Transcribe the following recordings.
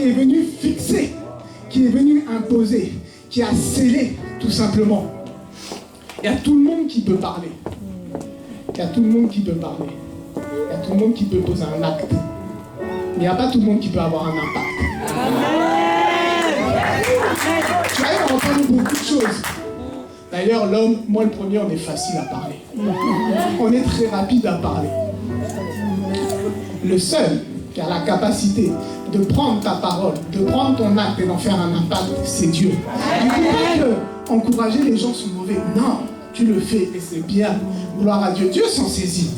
qui est venu fixer, qui est venu imposer, qui a scellé, tout simplement. Il y a tout le monde qui peut parler. Il y a tout le monde qui peut parler. Il y a tout le monde qui peut poser un acte. Mais il n'y a pas tout le monde qui peut avoir un impact. Tu arrives à entendre beaucoup de choses. D'ailleurs, l'homme, moi le premier, on est facile à parler. On est très rapide à parler. Le seul qui a la capacité de prendre ta parole, de prendre ton acte et d'en faire un impact, c'est Dieu. Je ne dis pas que encourager les gens sont mauvais. Non, tu le fais et c'est bien. Gloire à Dieu. Dieu s'en saisit.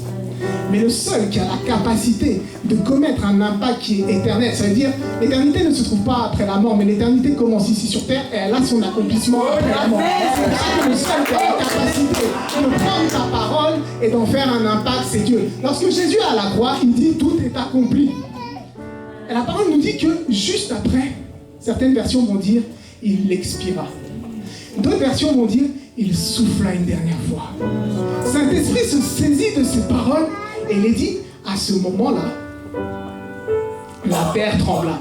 Mais le seul qui a la capacité de commettre un impact qui est éternel, ça veut dire l'éternité ne se trouve pas après la mort, mais l'éternité commence ici sur terre et elle a son accomplissement après la mort. C'est le seul qui a la capacité de prendre ta parole et d'en faire un impact, c'est Dieu. Lorsque Jésus est à la croix, il dit tout est accompli. Et la parole nous dit que juste après, certaines versions vont dire il expira. D'autres versions vont dire il souffla une dernière fois. Saint-Esprit se saisit de ces paroles et il dit à ce moment-là, la terre trembla,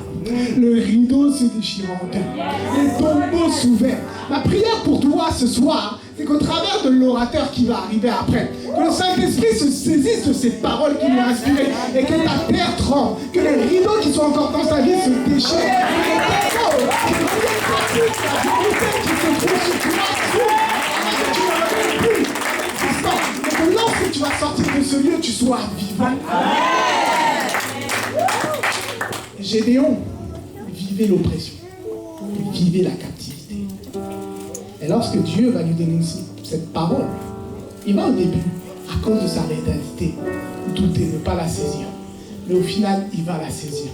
le rideau se déchira en deux, les tombeaux s'ouverent. Ma prière pour toi ce soir, c'est qu'au travers de l'orateur qui va arriver après, que le Saint-Esprit se saisisse de ces paroles qui lui ont inspiré et que ta terre tremble, que les rideaux qui sont encore dans sa vie se déchirent, que les personnes qui se trouvent sur toi, que lorsque tu vas sortir de ce lieu, tu sois vivant. Gédéon vivait l'oppression, vivait la captivité. Et lorsque Dieu va lui donner cette parole, il va au début, à cause de sa réalité, douter, ne pas la saisir. Mais au final, il va la saisir.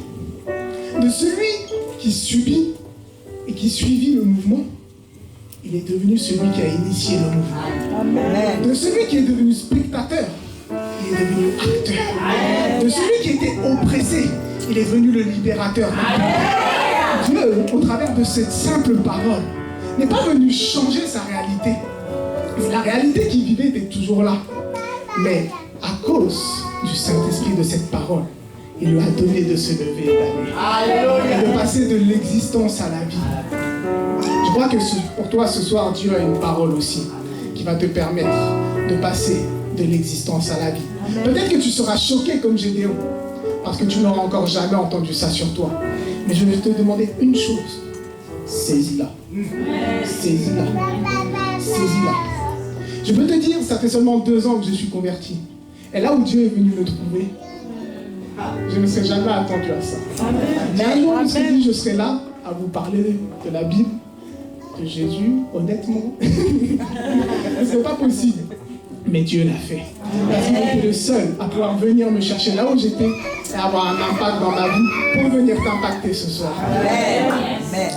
De celui qui subit et qui suivit le mouvement, il est devenu celui qui a initié le mouvement. Amen. De celui qui est devenu spectateur, il est devenu acteur. Amen. De celui qui était oppressé, il est devenu le libérateur. Amen. Dieu, au travers de cette simple parole, n'est pas venu changer sa réalité. La réalité qu'il vivait était toujours là. Mais à cause du Saint-Esprit de cette parole, il lui a donné de se lever et d'aller. Et de passer de l'existence à la vie. Je crois que pour toi ce soir, Dieu a une parole aussi qui va te permettre de passer de l'existence à la vie. Peut-être que tu seras choqué comme Gédéon, parce que tu n'auras encore jamais entendu ça sur toi. Mais je vais te demander une chose. Saisis-la. Saisis-la. Saisis-la. Je peux te dire, ça fait seulement 2 ans que je suis converti. Et là où Dieu est venu me trouver, je ne me serais jamais attendu à ça. Mais un jour, je me suis dit, je serai là à vous parler de la Bible, de Jésus, honnêtement. Ce n'est pas possible. Mais Dieu l'a fait. Parce qu'il était le seul à pouvoir venir me chercher là où j'étais et avoir un impact dans ma vie pour venir t'impacter ce soir. Amen.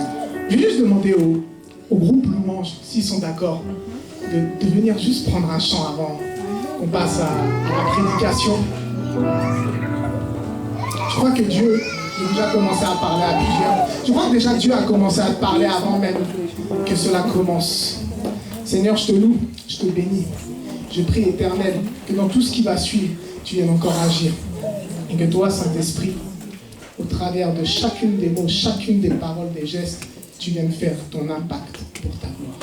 Je vais juste demander au groupe Louange, s'ils sont d'accord, de venir juste prendre un chant avant qu'on passe à la prédication. Je crois que Dieu a déjà commencé à parler à plusieurs. Je crois que déjà Dieu a commencé à te parler avant même que cela commence. Seigneur, je te loue, je te bénis. Je prie, Éternel, que dans tout ce qui va suivre, tu viennes encore agir. Et que toi, Saint-Esprit, au travers de chacune des mots, chacune des paroles, des gestes, tu viennes faire ton impact pour ta gloire.